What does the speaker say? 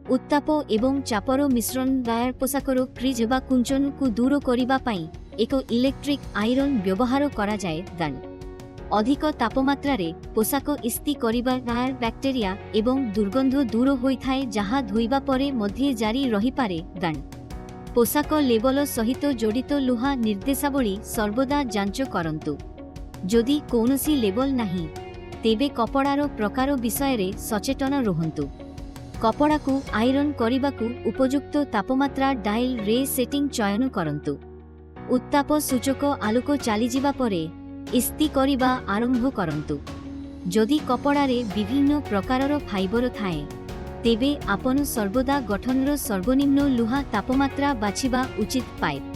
उत्ताप एवं चापर मिश्रण wire पोशाकर crease बा कुंचन को दूर करिबा पई एक इलेक्ट्रिक आयरन व्यवहार करा जाए। दान अधिक तापमात्रा रे पोशाक इस्त्री करिबा वायर बैक्टेरिया एवं दुर्गंध दूर होइथाए जहा धोइबा परे मध्ये जारी रही पारे। दान पोशाक लेबल सहित जड़ित लुहा निर्देशावली सर्वदा जांच करंतु। जदि कौनसी लेबल नहीं तेबे कपड़ार प्रकार विषय रे सचेतन रुहंतु। कपड़ा को आयरन करिबाकु उपयुक्त तापमात्रा डायल रे सेटिंग चयन करंतु। उत्ताप सूचक आलोक चलीजिबा परे इस्त्री करिबा आरंभ करंतु। जदि कपड़ा रे विभिन्न प्रकारर फाइबर थाए तेबे आपण सर्वदा गठनर सर्वनिम्न लुहा तापमात्रा बाछिबा उचित। पाइप